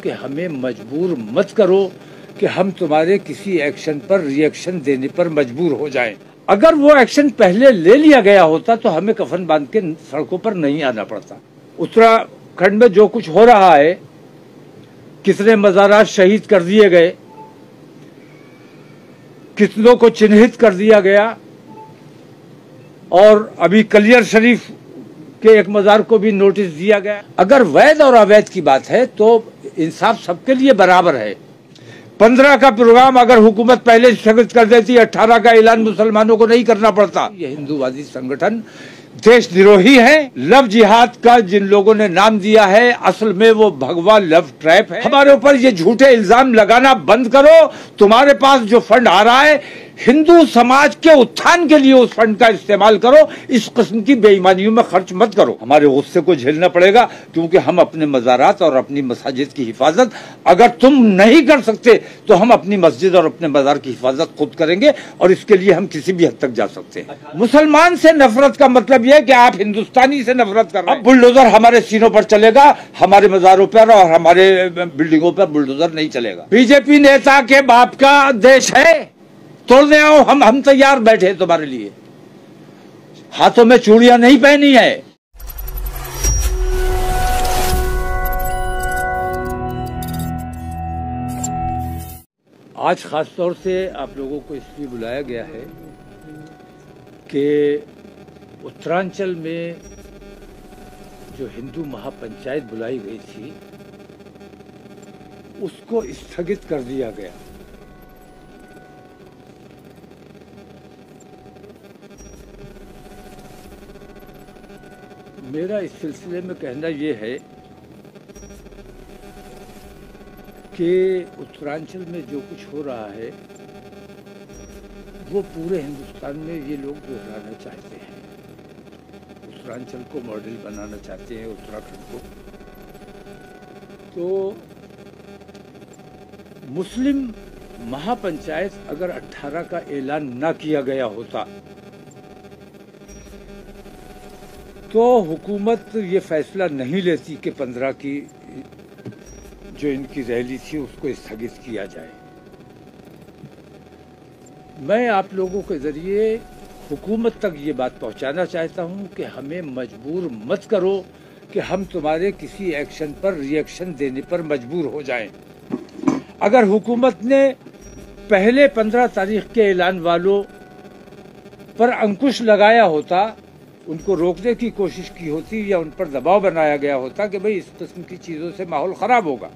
कि हमें मजबूर मत करो कि हम तुम्हारे किसी एक्शन पर रिएक्शन देने पर मजबूर हो जाएं। अगर वो एक्शन पहले ले लिया गया होता तो हमें कफन बांध के सड़कों पर नहीं आना पड़ता। उत्तराखंड में जो कुछ हो रहा है, कितने मज़ारात शहीद कर दिए गए, कितनों को चिन्हित कर दिया गया, और अभी कलियर शरीफ के एक मज़ार को भी नोटिस दिया गया। अगर वैध और अवैध की बात है तो इंसाफ सबके लिए बराबर है। 15 का प्रोग्राम अगर हुकूमत पहले स्थगित कर देती, 18 का ऐलान मुसलमानों को नहीं करना पड़ता। ये हिंदूवादी संगठन देशद्रोही है। लव जिहाद का जिन लोगों ने नाम दिया है, असल में वो भगवा लव ट्रैप है। हमारे ऊपर ये झूठे इल्जाम लगाना बंद करो। तुम्हारे पास जो फंड आ रहा है, हिंदू समाज के उत्थान के लिए उस फंड का इस्तेमाल करो। इस किस्म की बेईमानियों में खर्च मत करो। हमारे गुस्से को झेलना पड़ेगा, क्योंकि हम अपने मज़ारात और अपनी मसाजिद की हिफाजत अगर तुम नहीं कर सकते तो हम अपनी मस्जिद और अपने मज़ार की हिफाजत खुद करेंगे, और इसके लिए हम किसी भी हद तक जा सकते हैं। मुसलमान से नफरत का मतलब यह है कि आप हिंदुस्तानी से नफरत कर रहे हैं। अब बुलडोजर हमारे सीनों पर चलेगा, हमारे मज़ारों पर और हमारे बिल्डिंगों पर बुलडोजर नहीं चलेगा। बीजेपी नेता के बाप का देश है, तोड़ने आओ, हम तैयार बैठे तुम्हारे लिए। हाथों में चूड़ियां नहीं पहनी है। आज खास तौर से आप लोगों को इसलिए बुलाया गया है कि उत्तरांचल में जो हिंदू महापंचायत बुलाई गई थी, उसको स्थगित कर दिया गया। मेरा इस सिलसिले में कहना ये है कि उत्तरांचल में जो कुछ हो रहा है वो पूरे हिंदुस्तान में ये लोग दोहराना चाहते हैं। उत्तरांचल को मॉडल बनाना चाहते हैं, उत्तराखंड को। तो मुस्लिम महापंचायत अगर 18 का ऐलान ना किया गया होता तो हुकूमत ये फैसला नहीं लेती कि 15 की जो इनकी रैली थी उसको स्थगित किया जाए। मैं आप लोगों के जरिए हुकूमत तक ये बात पहुंचाना चाहता हूं कि हमें मजबूर मत करो कि हम तुम्हारे किसी एक्शन पर रिएक्शन देने पर मजबूर हो जाएं। अगर हुकूमत ने पहले 15 तारीख के ऐलान वालों पर अंकुश लगाया होता, उनको रोकने की कोशिश की होती या उन पर दबाव बनाया गया होता कि भाई इस किस्म की चीज़ों से माहौल ख़राब होगा,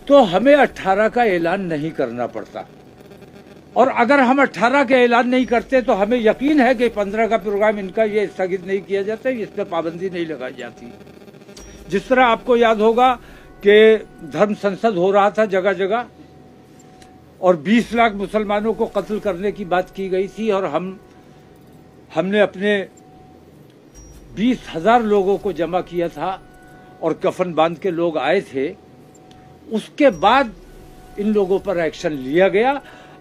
तो हमें 18 का ऐलान नहीं करना पड़ता। और अगर हम 18 का ऐलान नहीं करते तो हमें यकीन है कि 15 का प्रोग्राम इनका ये स्थगित नहीं किया जाता, इस पर पाबंदी नहीं लगाई जाती। जिस तरह आपको याद होगा कि धर्म संसद हो रहा था जगह जगह, और 20 लाख मुसलमानों को कत्ल करने की बात की गई थी, और हमने अपने 20,000 लोगों को जमा किया था और कफन बांध के लोग आए थे। उसके बाद इन लोगों पर एक्शन लिया गया।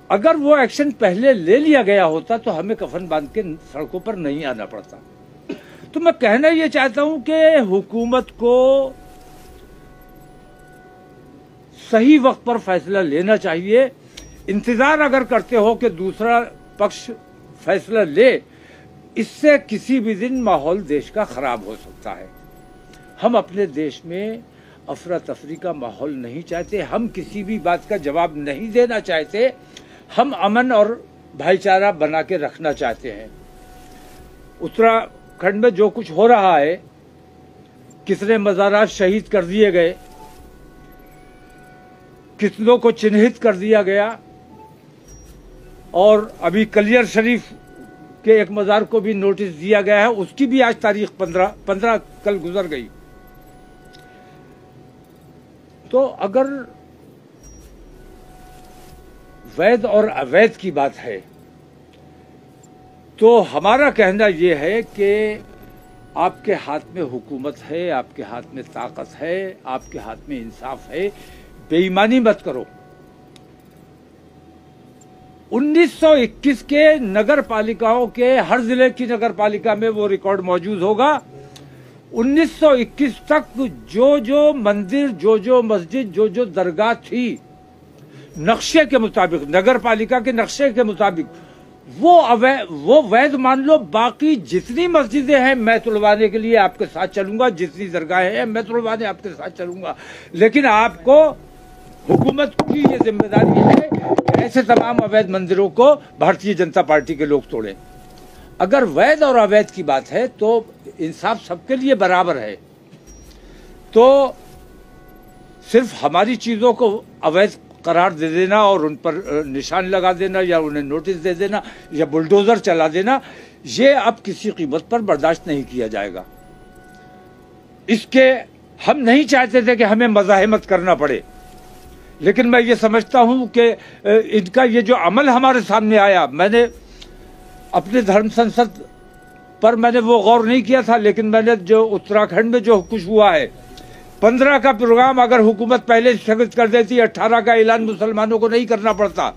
अगर वो एक्शन पहले ले लिया गया होता तो हमें कफन बांध के सड़कों पर नहीं आना पड़ता। तो मैं कहना ये चाहता हूं कि हुकूमत को सही वक्त पर फैसला लेना चाहिए। इंतजार अगर करते हो कि दूसरा पक्ष फैसला ले, इससे किसी भी दिन माहौल देश का खराब हो सकता है। हम अपने देश में अफरा तफरी का माहौल नहीं चाहते, हम किसी भी बात का जवाब नहीं देना चाहते, हम अमन और भाईचारा बना के रखना चाहते हैं। उत्तराखंड में जो कुछ हो रहा है, कितने मज़ारात शहीद कर दिए गए, कितनों को चिन्हित कर दिया गया, और अभी कलियर शरीफ के एक मज़ार को भी नोटिस दिया गया है, उसकी भी आज तारीख 15 कल गुजर गई। तो अगर वैध और अवैध की बात है तो हमारा कहना यह है कि आपके हाथ में हुकूमत है, आपके हाथ में ताकत है, आपके हाथ में इंसाफ है। बेईमानी मत करो। 1921 के नगर पालिकाओं के हर जिले की नगर पालिका में वो रिकॉर्ड मौजूद होगा 1921 तक जो जो मंदिर, जो जो मस्जिद, जो जो दरगाह थी, नक्शे के मुताबिक, नगर पालिका के नक्शे के मुताबिक, वो वैध मान लो। बाकी जितनी मस्जिदें हैं मैं तुड़वाने के लिए आपके साथ चलूंगा, जितनी दरगाहें हैं मैं तुड़वाने आपके साथ चलूंगा। लेकिन आपको, हुकूमत की ये जिम्मेदारी है कि ऐसे तमाम अवैध मंदिरों को भारतीय जनता पार्टी के लोग तोड़ें। अगर वैध और अवैध की बात है तो इंसाफ सबके लिए बराबर है। तो सिर्फ हमारी चीजों को अवैध करार दे देना और उन पर निशान लगा देना या उन्हें नोटिस दे देना या बुलडोजर चला देना, ये अब किसी कीमत पर बर्दाश्त नहीं किया जाएगा। इसके हम नहीं चाहते थे कि हमें मज़ाहमत करना पड़े, लेकिन मैं ये समझता हूं कि इनका ये जो अमल हमारे सामने आया, मैंने अपने धर्म संसद पर मैंने वो गौर नहीं किया था, लेकिन मैंने जो उत्तराखंड में जो कुछ हुआ है, 15 का प्रोग्राम अगर हुकूमत पहले स्थगित कर देती, 18 का ऐलान मुसलमानों को नहीं करना पड़ता।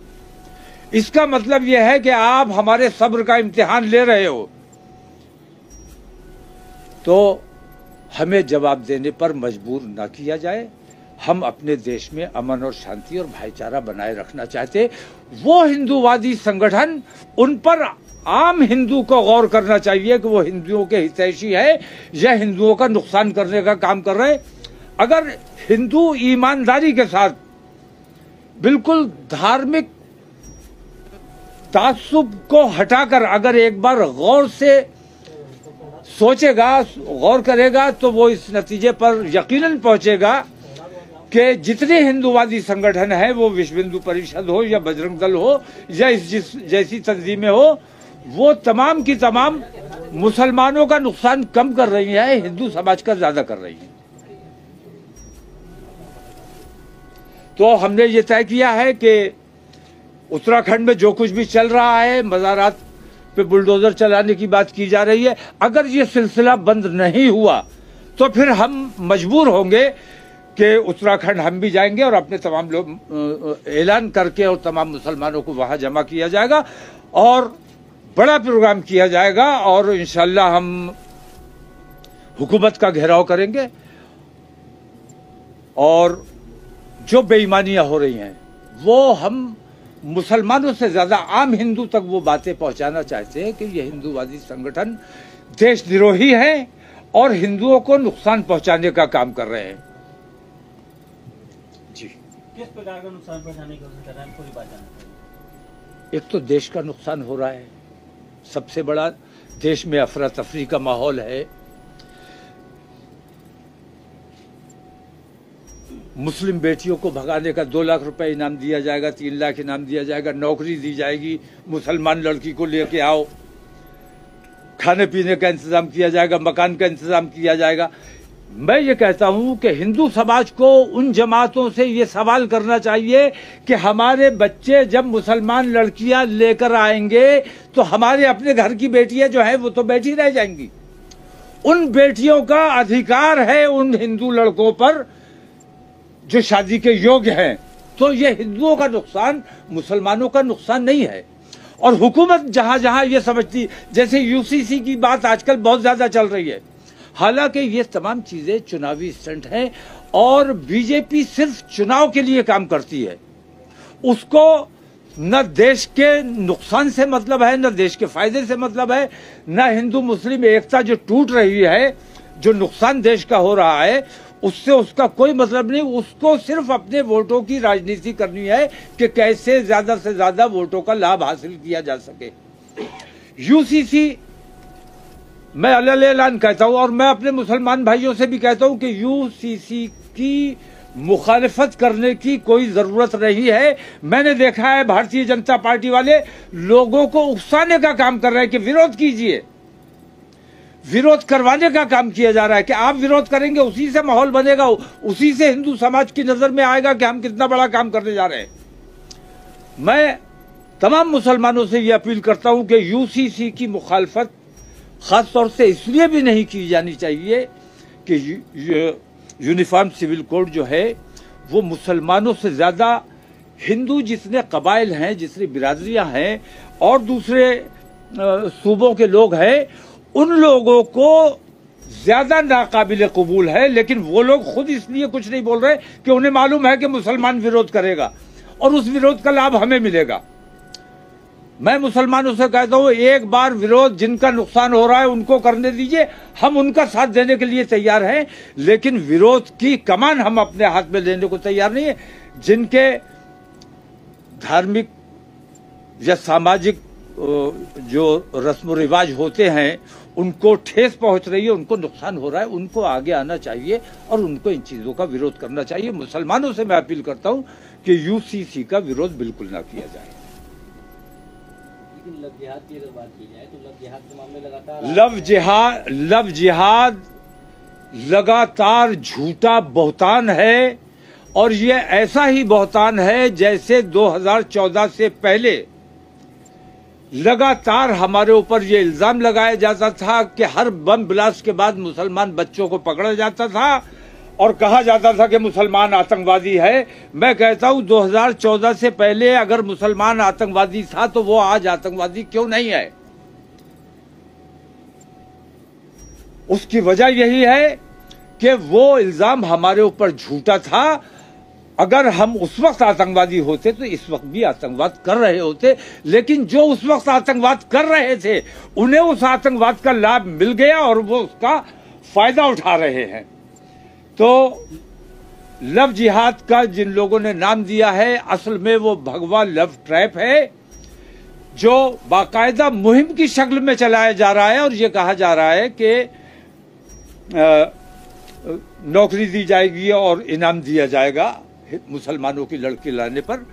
इसका मतलब यह है कि आप हमारे सब्र का इम्तिहान ले रहे हो, तो हमें जवाब देने पर मजबूर ना किया जाए। हम अपने देश में अमन और शांति और भाईचारा बनाए रखना चाहते। वो हिंदूवादी संगठन, उन पर आम हिंदू को गौर करना चाहिए कि वो हिंदुओं के हितैषी है या हिंदुओं का नुकसान करने का काम कर रहे। अगर हिंदू ईमानदारी के साथ बिल्कुल धार्मिक तासुब को हटाकर अगर एक बार गौर से सोचेगा, गौर करेगा, तो वो इस नतीजे पर यकीनन पहुंचेगा कि जितने हिंदूवादी संगठन हैं, वो विश्व हिंदू परिषद हो या बजरंग दल हो या इस जैसी तंजीमें हो, वो तमाम की तमाम मुसलमानों का नुकसान कम कर रही है, हिंदू समाज का ज्यादा कर रही है। तो हमने ये तय किया है कि उत्तराखंड में जो कुछ भी चल रहा है, मज़ारात पे बुलडोजर चलाने की बात की जा रही है, अगर ये सिलसिला बंद नहीं हुआ तो फिर हम मजबूर होंगे कि उत्तराखंड हम भी जाएंगे और अपने तमाम लोग ऐलान करके और तमाम मुसलमानों को वहां जमा किया जाएगा और बड़ा प्रोग्राम किया जाएगा और इंशाल्लाह हम हुकूमत का घेराव करेंगे और जो बेईमानियां हो रही हैं वो हम मुसलमानों से ज्यादा आम हिंदू तक वो बातें पहुंचाना चाहते हैं कि ये हिंदूवादी संगठन देशद्रोही हैं और हिंदुओं को नुकसान पहुंचाने का काम कर रहे हैं। जी, किस प्रकार का नुकसान पहुंचाने की कोशिश कर रहे हैं, पूरी बात जानना चाहिए। एक तो देश का नुकसान हो रहा है, सबसे बड़ा देश में अफरा तफरी का माहौल है। मुस्लिम बेटियों को भगाने का 2 लाख रुपए इनाम दिया जाएगा, 3 लाख इनाम दिया जाएगा, नौकरी दी जाएगी, मुसलमान लड़की को लेके आओ, खाने पीने का इंतजाम किया जाएगा, मकान का इंतजाम किया जाएगा। मैं ये कहता हूं कि हिंदू समाज को उन जमातों से ये सवाल करना चाहिए कि हमारे बच्चे जब मुसलमान लड़कियां लेकर आएंगे तो हमारे अपने घर की बेटियां जो है वो तो बैठी रह जाएंगी। उन बेटियों का अधिकार है उन हिंदू लड़कों पर जो शादी के योग्य हैं। तो ये हिंदुओं का नुकसान, मुसलमानों का नुकसान नहीं है। और हुकूमत जहां जहां ये समझती, जैसे यूसीसी की बात आजकल बहुत ज्यादा चल रही है, हालांकि ये तमाम चीजें चुनावी स्टंट हैं और बीजेपी सिर्फ चुनाव के लिए काम करती है। उसको न देश के नुकसान से मतलब है, न देश के फायदे से मतलब है, न हिंदू मुस्लिम एकता जो टूट रही है, जो नुकसान देश का हो रहा है, उससे उसका कोई मतलब नहीं। उसको सिर्फ अपने वोटों की राजनीति करनी है कि कैसे ज्यादा से ज्यादा वोटों का लाभ हासिल किया जा सके। यूसीसी मैं अल्लाह कहता हूं और मैं अपने मुसलमान भाइयों से भी कहता हूं कि यूसीसी की मुखालिफत करने की कोई जरूरत नहीं है। मैंने देखा है भारतीय जनता पार्टी वाले लोगों को उकसाने का काम कर रहे हैं कि विरोध कीजिए, विरोध करवाने का काम किया जा रहा है कि आप विरोध करेंगे उसी से माहौल बनेगा, उसी से हिंदू समाज की नजर में आएगा कि हम कितना बड़ा काम करने जा रहे हैं। मैं तमाम मुसलमानों से यह अपील करता हूं कि यूसीसी की मुखालफत खास तौर से इसलिए भी नहीं की जानी चाहिए कि यूनिफॉर्म सिविल कोड जो है वो मुसलमानों से ज्यादा हिंदू जितने कबाइल हैं, जितनी बिरादरियां हैं और दूसरे सूबों के लोग हैं, उन लोगों को ज्यादा नाकाबिले कबूल है। लेकिन वो लोग खुद इसलिए कुछ नहीं बोल रहे कि उन्हें मालूम है कि मुसलमान विरोध करेगा और उस विरोध का लाभ हमें मिलेगा। मैं मुसलमानों से कहता हूं, एक बार विरोध जिनका नुकसान हो रहा है उनको करने दीजिए, हम उनका साथ देने के लिए तैयार हैं, लेकिन विरोध की कमान हम अपने हाथ में लेने को तैयार नहीं है। जिनके धार्मिक या सामाजिक जो रस्म रिवाज होते हैं उनको ठेस पहुंच रही है, उनको नुकसान हो रहा है, उनको आगे आना चाहिए और उनको इन चीजों का विरोध करना चाहिए। मुसलमानों से मैं अपील करता हूं कि यूसीसी का विरोध बिल्कुल ना किया जाए। लेकिन लव जिहाद की अगर बात की जाए तो लव जिहाद के मामले लगातार लव जिहाद लगातार झूठा बहतान है और ये ऐसा ही बहतान है जैसे 2014 से पहले लगातार हमारे ऊपर ये इल्जाम लगाया जाता था कि हर बम ब्लास्ट के बाद मुसलमान बच्चों को पकड़ा जाता था और कहा जाता था कि मुसलमान आतंकवादी है। मैं कहता हूं 2014 से पहले अगर मुसलमान आतंकवादी था तो वो आज आतंकवादी क्यों नहीं है? उसकी वजह यही है कि वो इल्जाम हमारे ऊपर झूठा था। अगर हम उस वक्त आतंकवादी होते तो इस वक्त भी आतंकवाद कर रहे होते, लेकिन जो उस वक्त आतंकवाद कर रहे थे उन्हें उस आतंकवाद का लाभ मिल गया और वो उसका फायदा उठा रहे हैं। तो लव जिहाद का जिन लोगों ने नाम दिया है, असल में वो भगवा लव ट्रैप है जो बाकायदा मुहिम की शक्ल में चलाया जा रहा है और ये कहा जा रहा है कि नौकरी दी जाएगी और इनाम दिया जाएगा मुसलमानों की लड़की लाने पर।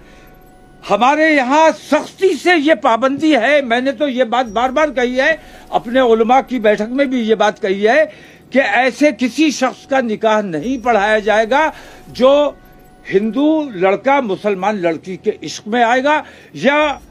हमारे यहाँ सख्ती से ये पाबंदी है। मैंने तो ये बात बार बार कही है, अपने उलमा की बैठक में भी ये बात कही है कि ऐसे किसी शख्स का निकाह नहीं पढ़ाया जाएगा जो हिंदू लड़का मुसलमान लड़की के इश्क में आएगा या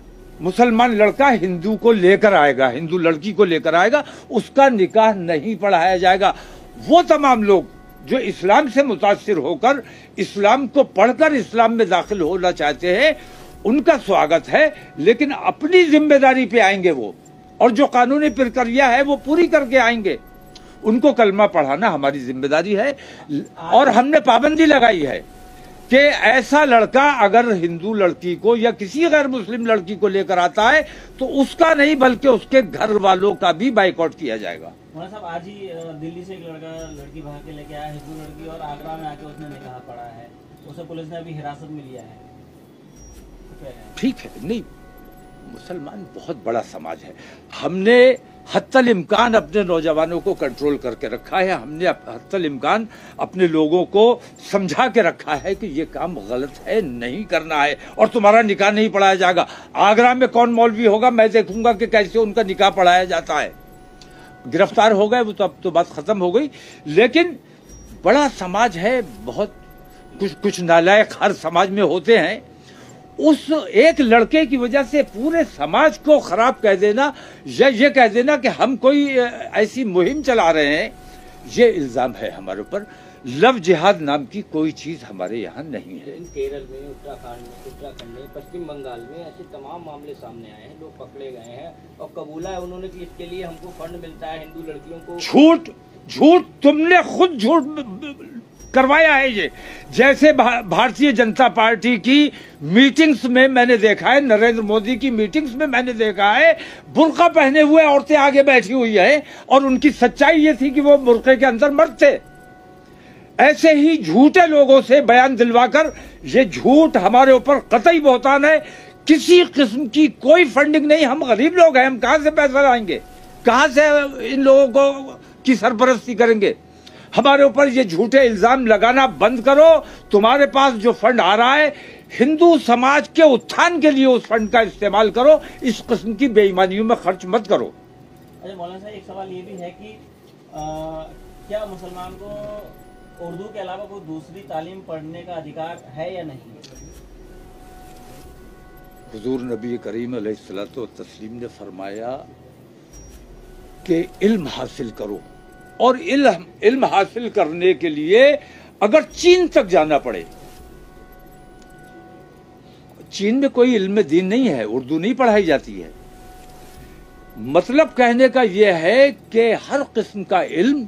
मुसलमान लड़का हिंदू को लेकर आएगा, हिंदू लड़की को लेकर आएगा, उसका निकाह नहीं पढ़ाया जाएगा। वो तमाम लोग जो इस्लाम से मुतासिर होकर इस्लाम को पढ़कर इस्लाम में दाखिल होना चाहते हैं उनका स्वागत है, लेकिन अपनी जिम्मेदारी पे आएंगे वो, और जो कानूनी प्रक्रिया है वो पूरी करके आएंगे। उनको कलमा पढ़ाना हमारी जिम्मेदारी है और हमने पाबंदी लगाई है कि ऐसा लड़का अगर हिंदू लड़की को या किसी गैर मुस्लिम लड़की को लेकर आता है तो उसका नहीं बल्कि उसके घर वालों का भी बाइकआउट किया जाएगा। मौलाना साहब, आज ही दिल्ली से एक लड़की भाग के लेके आया, हिंदू लड़की, और आगरा में आके उसने निकाह पढ़ा है, उसे पुलिस ने अभी हिरासत में लिया है। ठीक है, नहीं, मुसलमान बहुत बड़ा समाज है। हमने हत्तल इम्कान अपने नौजवानों को कंट्रोल करके रखा है, हमने हत्तल इम्कान अपने लोगों को समझा के रखा है कि ये काम गलत है, नहीं करना है और तुम्हारा निकाह नहीं पढ़ाया जाएगा। आगरा में कौन मौलवी होगा, मैं देखूंगा कि कैसे उनका निकाह पढ़ाया जाता है। गिरफ्तार हो गए वो तो अब तो बात खत्म हो गई, लेकिन बड़ा समाज है, बहुत कुछ नालायक हर समाज में होते हैं। उस एक लड़के की वजह से पूरे समाज को खराब कह देना या ये कह देना कि हम कोई ऐसी मुहिम चला रहे हैं, ये इल्जाम है हमारे ऊपर। लव जिहाद नाम की कोई चीज हमारे यहाँ नहीं है। केरल में, उत्तराखंड में, पश्चिम बंगाल में ऐसे तमाम मामले सामने आए हैं, लोग पकड़े गए हैं और कबूला है उन्होंने कि इसके लिए हमको फंड मिलता है हिंदू लड़कियों को। झूठ तुमने खुद झूठ करवाया है ये। जैसे भारतीय जनता पार्टी की मीटिंग्स में मैंने देखा है, नरेंद्र मोदी की मीटिंग्स में मैंने देखा है, बुर्का पहने हुए औरतें आगे बैठी हुई हैं और उनकी सच्चाई ये थी कि वो बुर्के के अंदर मर्द थे। ऐसे ही झूठे लोगों से बयान दिलवाकर, ये झूठ हमारे ऊपर कतई बहतान है। किसी किस्म की कोई फंडिंग नहीं, हम गरीब लोग हैं, हम कहां से पैसा लाएंगे, कहां से इन लोगों को की सरपरस्ती करेंगे। हमारे ऊपर ये झूठे इल्जाम लगाना बंद करो। तुम्हारे पास जो फंड आ रहा है हिंदू समाज के उत्थान के लिए उस फंड का इस्तेमाल करो, इस किस्म की बेईमानियों में खर्च मत करो। अच्छा मौलाना साहब, एक सवाल ये भी है कि क्या मुसलमान को उर्दू के अलावा कोई दूसरी तालीम पढ़ने का अधिकार है या नहीं? हुजूर नबी करीम अलैहिस्सलातु तस्लीम ने फरमाया कि इल्म हासिल करो, और इल्म हासिल करने के लिए अगर चीन तक जाना पड़े। चीन में कोई इल्म दीन नहीं है, उर्दू नहीं पढ़ाई जाती है। मतलब कहने का यह है कि हर किस्म का इल्म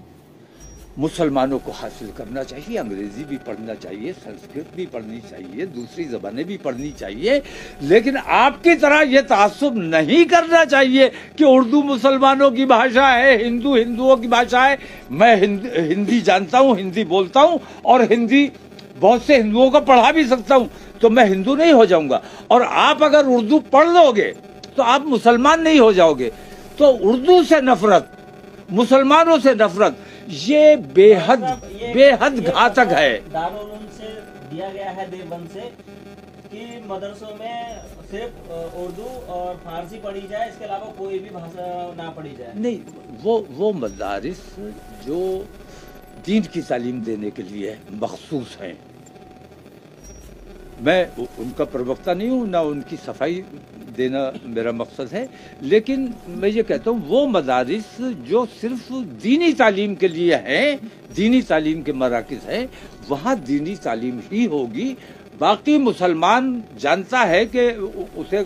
मुसलमानों को हासिल करना चाहिए, अंग्रेजी भी पढ़ना चाहिए, संस्कृत भी पढ़नी चाहिए, दूसरी ज़बानें भी पढ़नी चाहिए, लेकिन आपकी तरह ये तासुब नहीं करना चाहिए कि उर्दू मुसलमानों की भाषा है, हिंदू हिंदुओं की भाषा है। मैं हिंदी जानता हूँ, हिंदी बोलता हूँ और हिंदी बहुत से हिंदुओं को पढ़ा भी सकता हूँ, तो मैं हिंदू नहीं हो जाऊंगा। और आप अगर उर्दू पढ़ लोगे तो आप मुसलमान नहीं हो जाओगे। तो उर्दू से नफरत, मुसलमानों से नफरत, ये बेहद घातक है। दारुल उलूम से दिया गया है देवबंद से कि मदरसों में सिर्फ उर्दू और फारसी पढ़ी जाए, इसके अलावा कोई भी भाषा ना पढ़ी जाए। नहीं, वो मदारिस जो दीन की तालीम देने के लिए मखसूस हैं, मैं उनका प्रवक्ता नहीं हूँ, ना उनकी सफाई देना मेरा मकसद है, लेकिन मैं ये कहता हूँ वो मदारिस जो सिर्फ दीनी तालीम के लिए हैं, दीनी तालीम के मराकिज़ हैं, वहाँ दीनी तालीम ही होगी। बाकी मुसलमान जानता है कि उसे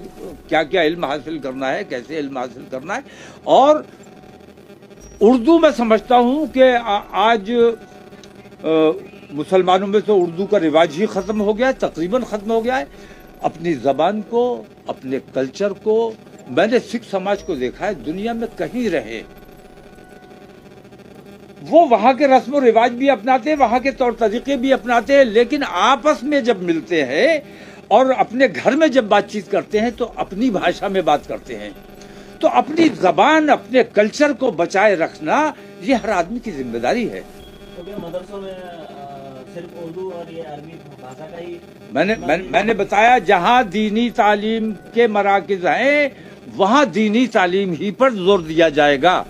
क्या क्या इल्म हासिल करना है, कैसे इल्म हासिल करना है। और उर्दू में समझता हूँ कि आज मुसलमानों में तो उर्दू का रिवाज ही ख़त्म हो गया है, तकरीबन ख़त्म हो गया है। अपनी ज़बान को, अपने कल्चर को, मैंने सिख समाज को देखा है, दुनिया में कहीं रहे वो वहाँ के रस्म और रिवाज भी अपनाते हैं, वहाँ के तौर तरीके भी अपनाते हैं, लेकिन आपस में जब मिलते हैं और अपने घर में जब बातचीत करते हैं तो अपनी भाषा में बात करते हैं। तो अपनी ज़बान, अपने कल्चर को बचाए रखना ये हर आदमी की जिम्मेदारी है। तो मदरसों में सिर्फ उर्दू और ये अरबी भाषा का ही मैंने बताया, जहाँ दीनी तालीम के मराकिज़ हैं वहाँ दीनी तालीम ही पर जोर दिया जाएगा।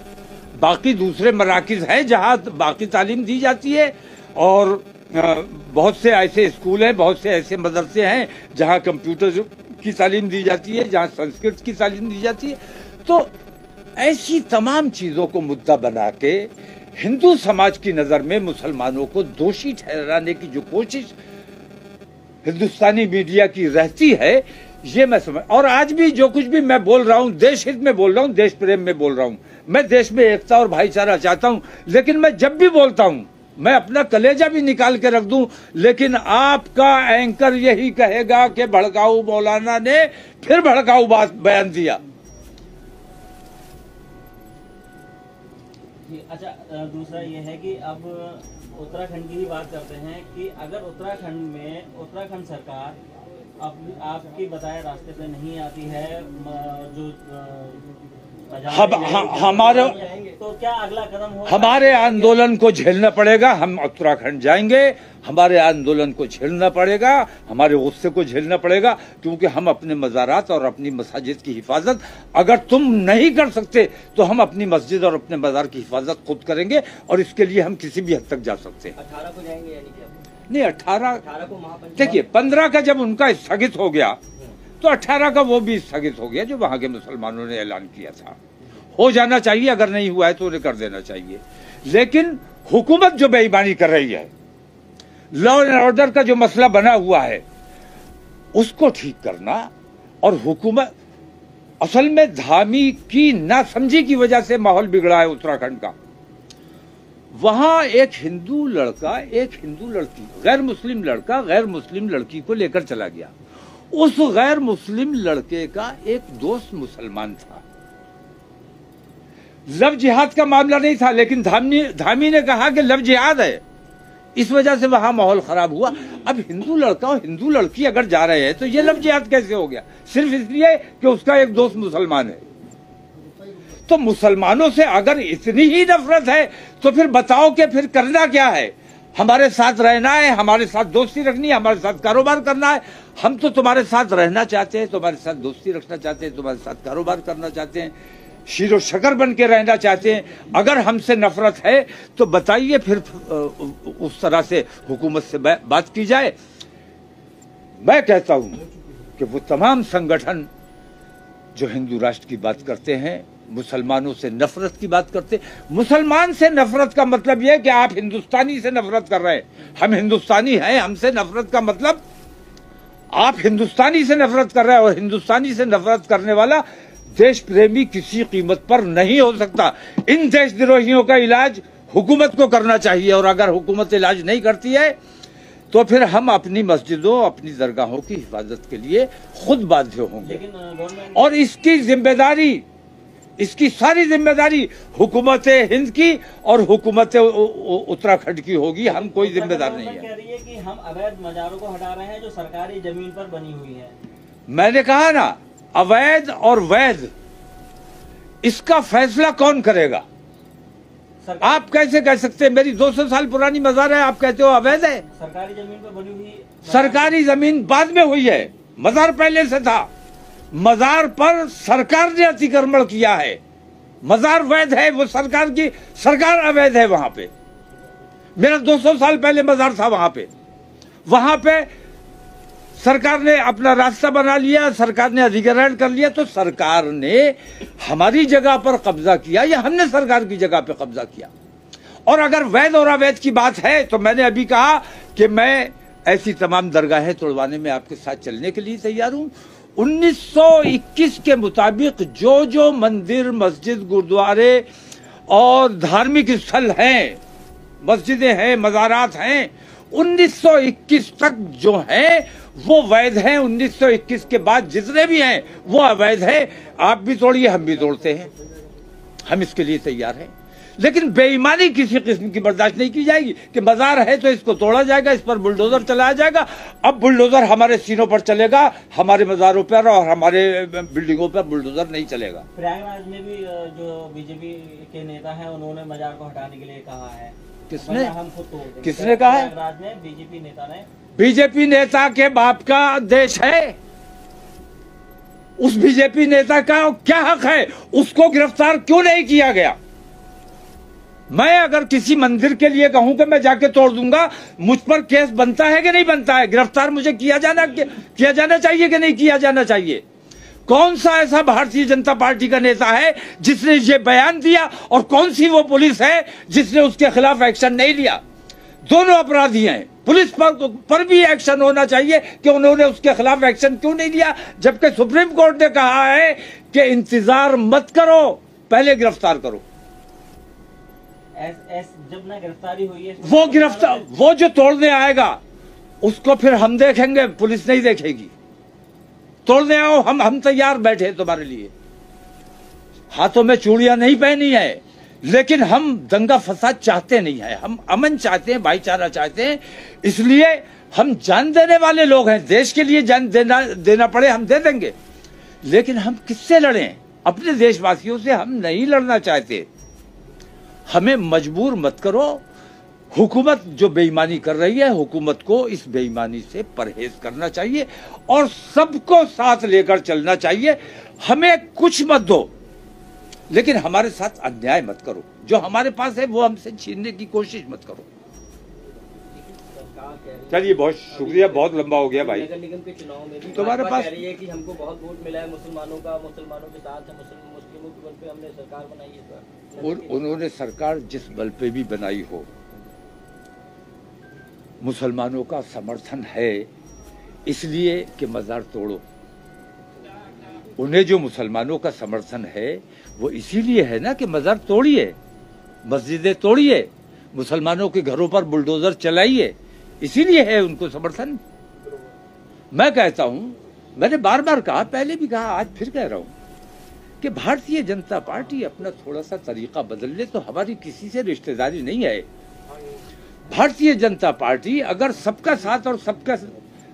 बाकी दूसरे मराकिज़ हैं जहाँ बाकी तालीम दी जाती है, और बहुत से ऐसे स्कूल हैं, बहुत से ऐसे मदरसे हैं जहाँ कंप्यूटर की तालीम दी जाती है, जहाँ संस्कृत की तालीम दी जाती है। तो ऐसी तमाम चीज़ों को मुद्दा बना के हिंदू समाज की नज़र में मुसलमानों को दोषी ठहराने की जो कोशिश हिंदुस्तानी मीडिया की रहती है, ये मैं समझ। और आज भी जो कुछ भी मैं बोल रहा हूँ, देश हित में बोल रहा हूँ, देश प्रेम में बोल रहा हूँ। मैं देश में एकता और भाईचारा चाहता हूँ, लेकिन मैं जब भी बोलता हूँ मैं अपना कलेजा भी निकाल के रख दूं, लेकिन आपका एंकर यही कहेगा कि भड़काऊ मौलाना ने फिर भड़काऊ बात बयान दिया। अच्छा, दूसरा ये है कि अब उत्तराखंड की ही बात करते हैं कि अगर उत्तराखंड सरकार आपकी बताए रास्ते पे नहीं आती है, जो हमारे तो क्या अगला कदम होगा? हमारे आंदोलन को झेलना पड़ेगा। हम उत्तराखंड जाएंगे, हमारे आंदोलन को झेलना पड़ेगा, हमारे गुस्से को झेलना पड़ेगा, क्योंकि हम अपने मज़ारात और अपनी मसाजिद की हिफाजत अगर तुम नहीं कर सकते तो हम अपनी मस्जिद और अपने मज़ार की हिफाजत खुद करेंगे, और इसके लिए हम किसी भी हद तक जा सकते हैं। 18 को जाएंगे यानी कि नहीं, 18 को महापंचायत, देखिए 15 का जब उनका स्थगित हो गया तो 18 का वो भी स्थगित हो गया जो वहां के मुसलमानों ने ऐलान किया था। हो जाना चाहिए, अगर नहीं हुआ है तो उन्हें कर देना चाहिए। लेकिन हुकूमत जो बेईमानी कर रही है, लॉ एंड ऑर्डर का जो मसला बना हुआ है उसको ठीक करना, और हुकूमत असल में धामी की नासमझी की वजह से माहौल बिगड़ा है उत्तराखंड का। वहां एक हिंदू लड़का, एक हिंदू लड़की, गैर मुस्लिम लड़का गैर मुस्लिम लड़की को लेकर चला गया। उस गैर मुस्लिम लड़के का एक दोस्त मुसलमान था। लव जिहाद का मामला नहीं था, लेकिन धामी ने कहा कि लव जिहाद है, इस वजह से वहां माहौल खराब हुआ। अब हिंदू लड़का और हिंदू लड़की अगर जा रहे हैं तो ये लव जिहाद कैसे हो गया? सिर्फ इसलिए कि उसका एक दोस्त मुसलमान है। तो मुसलमानों से अगर इतनी ही नफरत है तो फिर बताओ कि फिर करना क्या है? हमारे साथ रहना है, हमारे साथ दोस्ती रखनी है, हमारे साथ कारोबार करना है। हम तो तुम्हारे साथ रहना चाहते हैं, तुम्हारे साथ दोस्ती रखना चाहते हैं, तुम्हारे साथ कारोबार करना चाहते हैं, शीरो शकर बन के रहना चाहते हैं। अगर हमसे नफरत है तो बताइए, फिर उस तरह से हुकूमत से बात की जाए। मैं कहता हूं कि वो तमाम संगठन जो हिंदू राष्ट्र की बात करते हैं, मुसलमानों से नफरत की बात करते, मुसलमान से नफरत का मतलब यह है कि आप हिंदुस्तानी से नफरत कर रहे हैं। हम हिंदुस्तानी हैं, हमसे नफरत का मतलब आप हिंदुस्तानी से नफरत कर रहे हैं, और हिंदुस्तानी से नफरत करने वाला देश प्रेमी किसी कीमत पर नहीं हो सकता। इन देशद्रोहियों का इलाज हुकूमत को करना चाहिए, और अगर हुकूमत इलाज नहीं करती है तो फिर हम अपनी मस्जिदों, अपनी दरगाहों की हिफाजत के लिए खुद बाध्य होंगे। लेकिन गवर्नमेंट और इसकी जिम्मेदारी, इसकी सारी जिम्मेदारी हुकूमत हिंद की और हुकूमत उत्तराखंड की होगी। हम कोई जिम्मेदार नहीं कह है। रही है कि हम अवैध मजारों को हटा रहे हैं जो सरकारी जमीन पर बनी हुई है। मैंने कहा ना, अवैध और वैध, इसका फैसला कौन करेगा? आप कैसे कह सकते हैं मेरी 200 साल पुरानी मजार है, आप कहते हो अवैध है? सरकारी जमीन पर बनी हुई, सरकारी जमीन बाद में हुई है, मजार पहले से था। मजार पर सरकार ने अतिक्रमण किया है। मजार वैध है, वो सरकार की, सरकार अवैध है। वहां पे मेरा 200 साल पहले मजार था, वहां पे सरकार ने अपना रास्ता बना लिया, सरकार ने अधिग्रहण कर लिया। तो सरकार ने हमारी जगह पर कब्जा किया या हमने सरकार की जगह पर कब्जा किया? और अगर वैध और अवैध की बात है तो मैंने अभी कहा कि मैं ऐसी तमाम दरगाहें तोड़वाने में आपके साथ चलने के लिए तैयार हूं। 1921 के मुताबिक जो जो मंदिर, मस्जिद, गुरुद्वारे और धार्मिक स्थल हैं, मस्जिदें हैं, मज़ारात हैं, 1921 तक जो हैं वो वैध हैं। 1921 के बाद जितने भी हैं वो अवैध है। आप भी तोड़िए, हम भी तोड़ते हैं, हम इसके लिए तैयार हैं। लेकिन बेईमानी किसी किस्म की बर्दाश्त नहीं की जाएगी कि मजार है तो इसको तोड़ा जाएगा, इस पर बुलडोजर चलाया जाएगा। अब बुलडोजर हमारे सीनों पर चलेगा, हमारे मजारों पर और हमारे बिल्डिंगों पर बुलडोजर नहीं चलेगा। प्रयागराज में भी जो बीजेपी के नेता हैं उन्होंने मजार को हटाने के लिए कहा है। किसने? हम खुद तोड़ देंगे। किसने कहा है? प्रयागराज में बीजेपी नेता ने। बीजेपी नेता के बाप का देश है, उस बीजेपी नेता का क्या हक है? उसको गिरफ्तार क्यों नहीं किया गया? मैं अगर किसी मंदिर के लिए कहूं कि मैं जाके तोड़ दूंगा, मुझ पर केस बनता है कि नहीं बनता है? गिरफ्तार मुझे किया जाना चाहिए कि नहीं किया जाना चाहिए? कौन सा ऐसा भारतीय जनता पार्टी का नेता है जिसने ये बयान दिया, और कौन सी वो पुलिस है जिसने उसके खिलाफ एक्शन नहीं लिया? दोनों अपराधी हैं। पुलिस पर भी एक्शन होना चाहिए कि उन्होंने उसके खिलाफ एक्शन क्यों नहीं लिया, जबकि सुप्रीम कोर्ट ने कहा है कि इंतजार मत करो, पहले गिरफ्तार करो। जब ना गिरफ्तारी हुई है, वो जो तोड़ने आएगा उसको फिर हम देखेंगे, पुलिस नहीं देखेगी। तोड़ने आओ, हम तैयार बैठे तुम्हारे लिए। हाथों में चूड़ियां नहीं पहनी है, लेकिन हम दंगा फसाद चाहते नहीं है। हम अमन चाहते हैं, भाईचारा चाहते हैं। इसलिए हम जान देने वाले लोग हैं। देश के लिए जान देना पड़े हम दे देंगे, लेकिन हम किससे लड़ें? अपने देशवासियों से हम नहीं लड़ना चाहते। हमें मजबूर मत करो। हुकूमत जो बेईमानी कर रही है, हुकूमत को इस बेईमानी से परहेज करना चाहिए और सबको साथ लेकर चलना चाहिए। हमें कुछ मत दो, लेकिन हमारे साथ अन्याय मत करो। जो हमारे पास है वो हमसे छीनने की कोशिश मत करो। चलिए, बहुत शुक्रिया, बहुत लंबा हो गया भाई। नगर निगम के चुनाव में भी तुम्हारे पास कह रही है कि हमको बहुत वोट मिला है मुसलमानों का, मुसलमानों के साथ है, मुस्लिमों के बल पे हमने सरकार बनाई है। उन्होंने सरकार जिस बल पे भी बनाई हो, मुसलमानों का समर्थन है इसलिए कि मजार तोड़ो। उन्हें जो मुसलमानों का समर्थन है वो इसीलिए है ना कि मजार तोड़िए, मस्जिदें तोड़िए, मुसलमानों के घरों पर बुलडोजर चलाइए, इसीलिए है उनको समर्थन। मैं कहता हूं, मैंने बार बार कहा, पहले भी कहा, आज फिर कह रहा हूं कि भारतीय जनता पार्टी अपना थोड़ा सा तरीका बदल ले तो हमारी किसी से रिश्तेदारी नहीं है। भारतीय जनता पार्टी अगर सबका साथ और सबका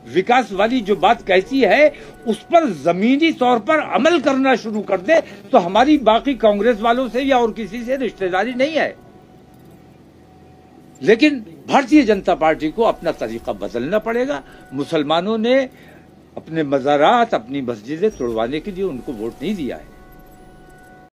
विकास वाली जो बात कहती है उस पर जमीनी तौर पर अमल करना शुरू कर दे तो हमारी बाकी कांग्रेस वालों से या और किसी से रिश्तेदारी नहीं है। लेकिन भारतीय जनता पार्टी को अपना तरीका बदलना पड़ेगा। मुसलमानों ने अपने मज़ारात, अपनी मस्जिदें तोड़वाने के लिए उनको वोट नहीं दिया है।